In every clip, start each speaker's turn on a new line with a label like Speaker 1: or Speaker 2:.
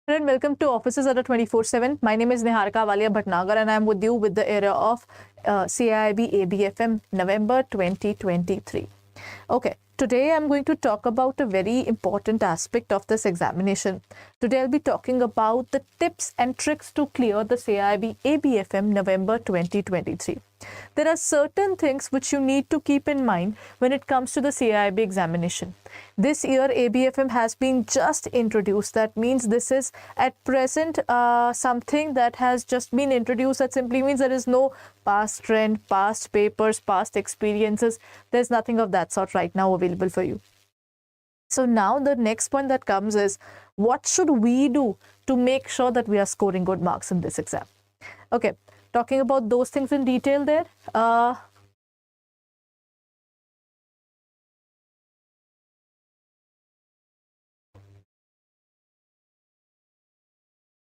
Speaker 1: And welcome to Offices Adda 24/7. My name is Niharika Walia Bhatnagar and I am with you with the era of CAIIB ABFM November 2023. Okay, today I'm going to talk about a very important aspect of this examination. Today I'll be talking about the tips and tricks to clear the CAIIB ABFM November 2023. There are certain things which you need to keep in mind when it comes to the CAIIB examination. This year ABFM has been just introduced. That means this is at present something that has just been introduced. That simply means there is no past trend, past papers, past experiences. There's nothing of that sort right now available for you. So now the next point that comes is, what should we do to make sure that we are scoring good marks in this exam? Okay, talking about those things in detail there.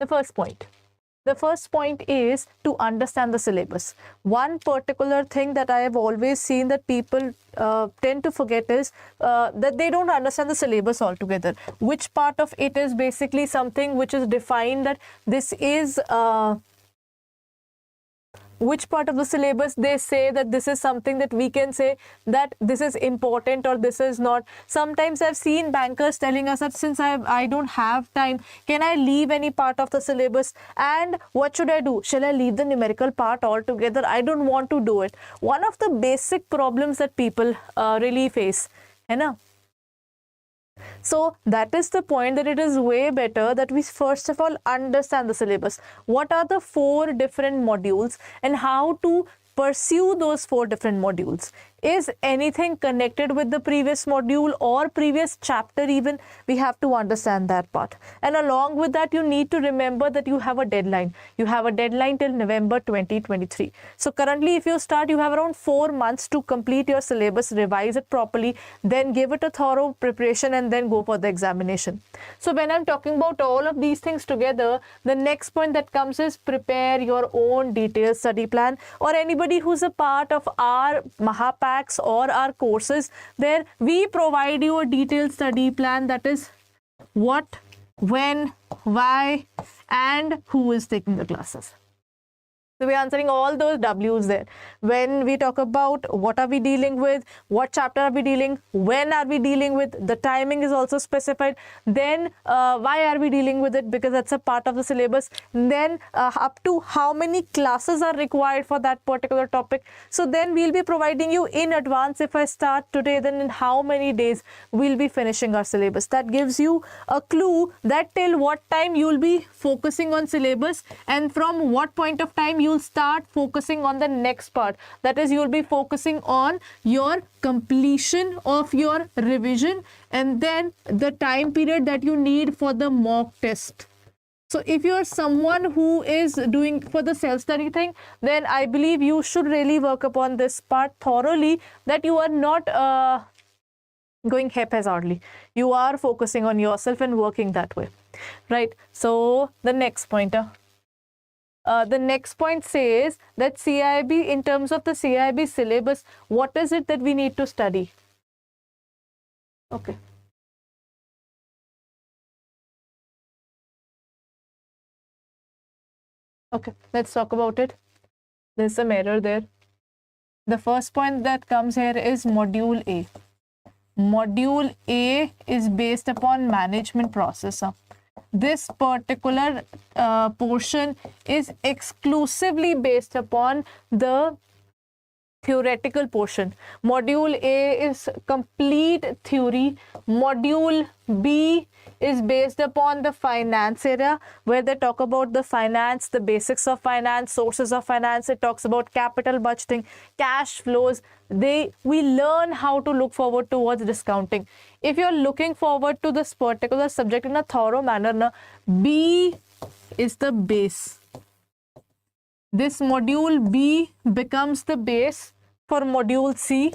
Speaker 1: The first point is to understand the syllabus. One particular thing that I have always seen that people tend to forget is that they don't understand the syllabus altogether. Which part of it is basically something which is defined that this is which part of the syllabus they say that this is something that we can say that this is important or this is not. Sometimes I've seen bankers telling us that since I don't have time, can I leave any part of the syllabus? And what should I do? Shall I leave the numerical part altogether? I don't want to do it. One of the basic problems that people really face, है ना? So that is the point, that it is way better that we first of all understand the syllabus. What are the 4 different modules and how to pursue those 4 different modules? Is anything connected with the previous module or previous chapter even? We have to understand that part. And along with that, you need to remember that you have a deadline. You have a deadline till November 2023. So currently, if you start, you have around 4 months to complete your syllabus, revise it properly, then give it a thorough preparation and then go for the examination. So when I'm talking about all of these things together, the next point that comes is prepare your own detailed study plan, or anybody who's a part of our Mahapak or our courses, there we provide you a detailed study plan, that is what, when, why, and who is taking the classes. So we're answering all those W's there. When we talk about what are we dealing with, what chapter are we dealing, when are we dealing with, the timing is also specified. Then why are we dealing with it, because that's a part of the syllabus. Then up to how many classes are required for that particular topic. So then we'll be providing you in advance. If I start today, then in how many days we'll be finishing our syllabus. That gives you a clue that till what time you'll be focusing on syllabus and from what point of time you'll start focusing on the next part. That is, you'll be focusing on your completion of your revision and then the time period that you need for the mock test. So if you're someone who is doing for the self-study thing, then I believe you should really work upon this part thoroughly, that you are not going haphazardly. You are focusing on yourself and working that way, right? So the next pointer. The next point says that CAIIB, in terms of the CAIIB syllabus, what is it that we need to study? Okay. Okay, let's talk about it. There's some error there. The first point that comes here is Module A. Module A is based upon management processor. This particular portion is exclusively based upon the theoretical portion. Module A is complete theory. Module B is based upon the finance area, where they talk about the finance, the basics of finance, sources of finance. It talks about capital budgeting, cash flows. We learn how to look forward towards discounting. If you're looking forward to this particular subject in a thorough manner, B is the base. This module B becomes the base for module C.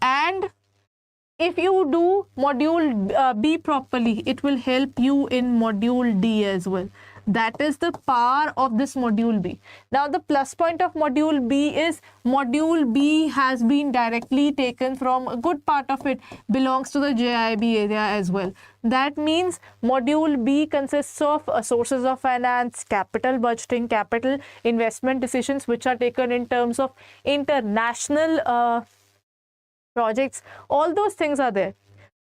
Speaker 1: And if you do module B properly, it will help you in module D as well. That is the power of this module B. Now the plus point of module B is module B has been directly taken from, a good part of it belongs to the CAIIB area as well. That means module B consists of sources of finance, capital budgeting, capital investment decisions which are taken in terms of international projects. All those things are there.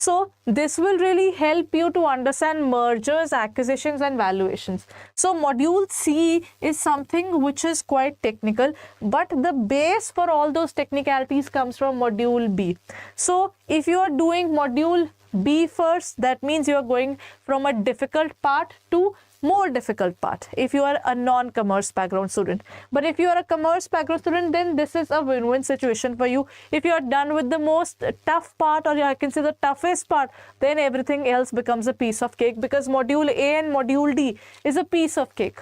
Speaker 1: So this will really help you to understand mergers, acquisitions and valuations. So module C is something which is quite technical, but the base for all those technicalities comes from module B. So if you are doing module B first, that means you are going from a difficult part to more difficult part if you are a non-commerce background student. But if you are a commerce background student, then this is a win-win situation for you. If you are done with the most tough part, or I can say the toughest part, then everything else becomes a piece of cake, because module A and module D is a piece of cake.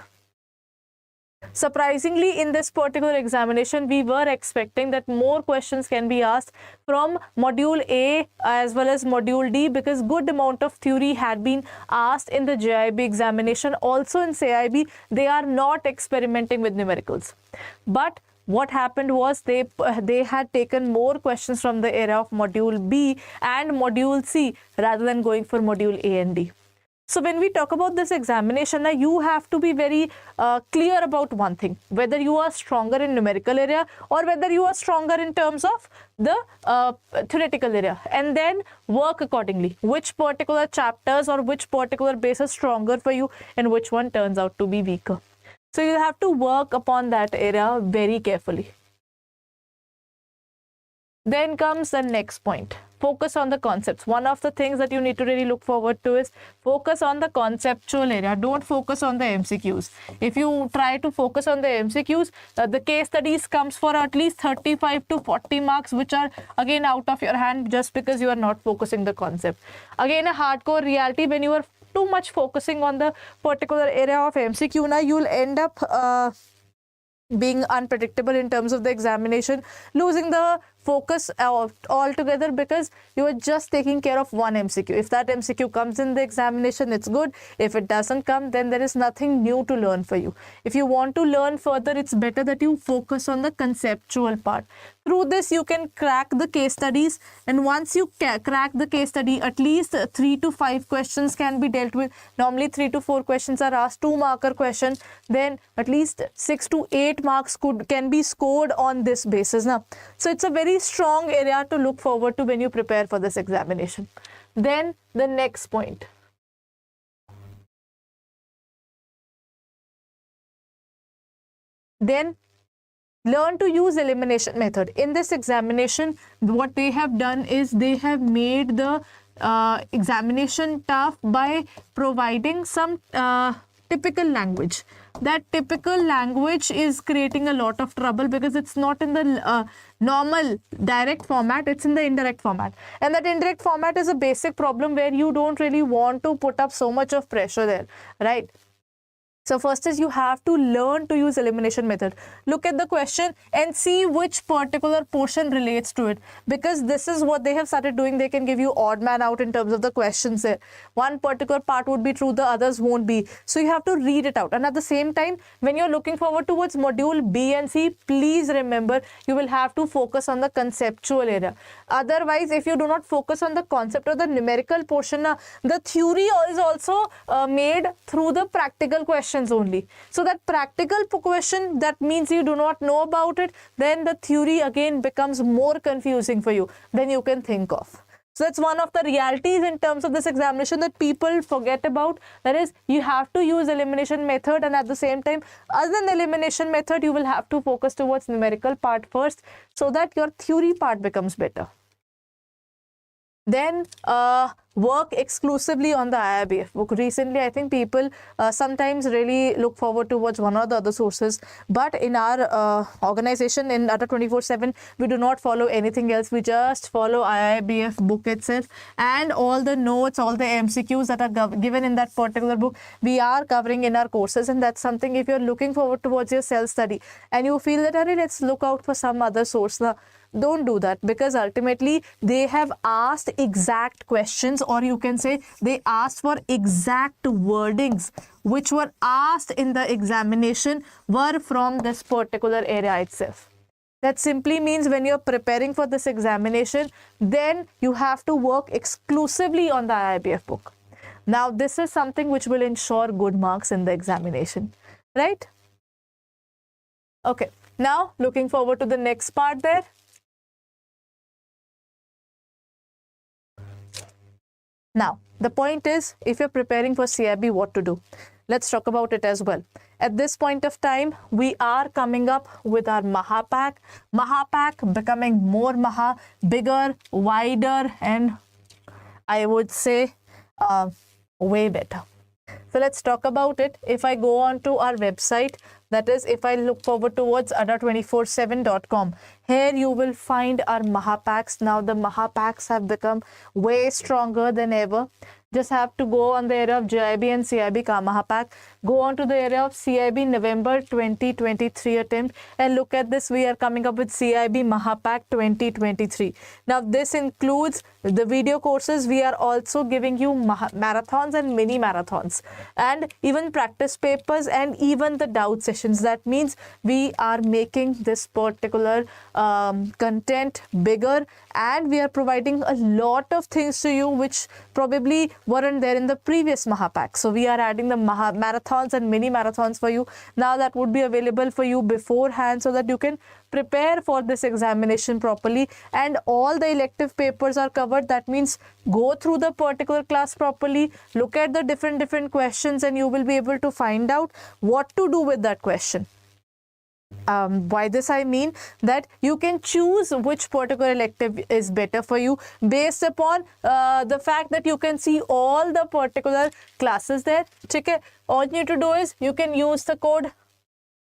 Speaker 1: Surprisingly, in this particular examination, we were expecting that more questions can be asked from module A as well as module D, because good amount of theory had been asked in the CAIIB examination. Also in CAIIB, they are not experimenting with numericals. But what happened was they had taken more questions from the area of module B and module C rather than going for module A and D. So when we talk about this examination, now you have to be very clear about one thing, whether you are stronger in numerical area or whether you are stronger in terms of the theoretical area, and then work accordingly. Which particular chapters or which particular base is stronger for you and which one turns out to be weaker. So you have to work upon that area very carefully. Then comes the next point. Focus on the concepts. One of the things that you need to really look forward to is focus on the conceptual area. Don't focus on the MCQs. If you try to focus on the MCQs, the case studies comes for at least 35 to 40 marks, which are again out of your hand just because you are not focusing the concept. Again, a hardcore reality, when you are too much focusing on the particular area of MCQ, now you will end up being unpredictable in terms of the examination, losing the focus altogether, because you are just taking care of one MCQ. If that MCQ comes in the examination, it's good. If it doesn't come, then there is nothing new to learn for you. If you want to learn further, it's better that you focus on the conceptual part. Through this, you can crack the case studies, and once you crack the case study, at least 3 to 5 questions can be dealt with. Normally 3 to 4 questions are asked, 2-marker question, then at least 6 to 8 marks can be scored on this basis now. So it's a very strong area to look forward to when you prepare for this examination. Then the next point. Then learn to use elimination method. In this examination, what they have done is they have made the examination tough by providing some typical language. That typical language is creating a lot of trouble because it's not in the normal direct format, it's in the indirect format. And that indirect format is a basic problem where you don't really want to put up so much of pressure there, right? So first is you have to learn to use elimination method. Look at the question and see which particular portion relates to it, because this is what they have started doing. They can give you odd man out in terms of the questions there. One particular part would be true, the others won't be. So you have to read it out. And at the same time, when you're looking forward towards module B and C, please remember you will have to focus on the conceptual area. Otherwise, if you do not focus on the concept or the numerical portion, the theory is also made through the practical questions only. So that practical question, that means you do not know about it, then the theory again becomes more confusing for you than you can think of. So that's one of the realities in terms of this examination that people forget about. That is, you have to use elimination method, and at the same time, other than elimination method, you will have to focus towards numerical part first so that your theory part becomes better. Then work exclusively on the IIBF book. Recently, I think people sometimes really look forward towards one or the other sources, but in our organization in Adda 24/7, we do not follow anything else. We just follow IIBF book itself, and all the notes, all the MCQs that are given in that particular book, we are covering in our courses. And that's something, if you're looking forward towards your self-study and you feel that, let's look out for some other source, don't do that, because ultimately they have asked exact questions questions, or you can say they asked for exact wordings which were asked in the examination were from this particular area itself. That simply means when you're preparing for this examination, then you have to work exclusively on the IIBF book. Now, this is something which will ensure good marks in the examination, right? Okay, now looking forward to the next part there. Now, the point is, if you're preparing for CAIIB, what to do? Let's talk about it as well. At this point of time, we are coming up with our Mahapack. Mahapack becoming more bigger, wider, and I would say way better. So let's talk about it. If I go on to our website, that is, if I look forward towards adda247.com, here you will find our Mahapacks. Now the Mahapacks have become way stronger than ever. Just have to go on the area of JIB and CIB ka Mahapack. Go on to the area of CIB November 2023 attempt and look at this. We are coming up with CIB Mahapack 2023. Now this includes the video courses. We are also giving you marathons and mini marathons and even practice papers and even the doubt sessions. That means we are making this particular content bigger, and we are providing a lot of things to you which probably weren't there in the previous Mahapack. So we are adding the marathons and mini marathons for you. Now that would be available for you beforehand so that you can prepare for this examination properly, and all the elective papers are covered. That means go through the particular class properly, look at the different questions, and you will be able to find out what to do with that question. By this I mean that you can choose which particular elective is better for you based upon the fact that you can see all the particular classes there. Okay? All you need to do is you can use the code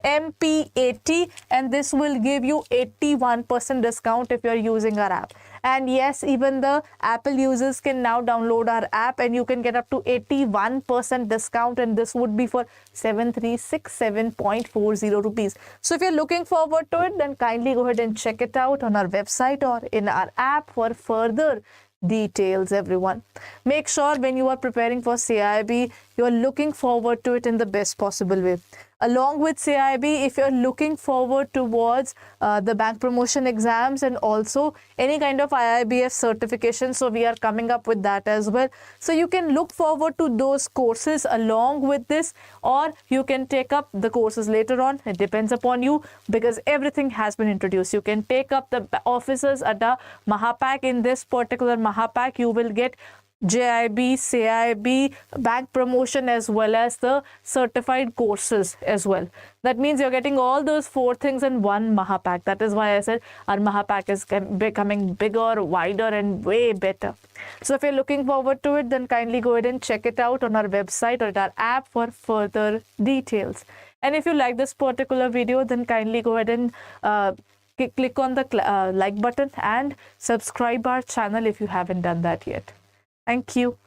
Speaker 1: MP80 and this will give you 81% discount if you are using our app. And yes, even the Apple users can now download our app and you can get up to 81% discount, and this would be for 7367.40 rupees. So if you're looking forward to it, then kindly go ahead and check it out on our website or in our app for further details, everyone. Make sure when you are preparing for CAIIB, you are looking forward to it in the best possible way. Along with CAIIB, if you're looking forward towards the bank promotion exams and also any kind of IIBF certification, so we are coming up with that as well. So you can look forward to those courses along with this, or you can take up the courses later on. It depends upon you because everything has been introduced. You can take up the Officers Adda Mahapack. In this particular Mahapack, you will get JIB, CAIIB, bank promotion as well as the certified courses as well. That means you're getting all those 4 things in one Mahapack. That is why I said our Mahapack is becoming bigger, wider and way better. So if you're looking forward to it, then kindly go ahead and check it out on our website or our app for further details. And if you like this particular video, then kindly go ahead and click on the like button and subscribe our channel if you haven't done that yet. Thank you.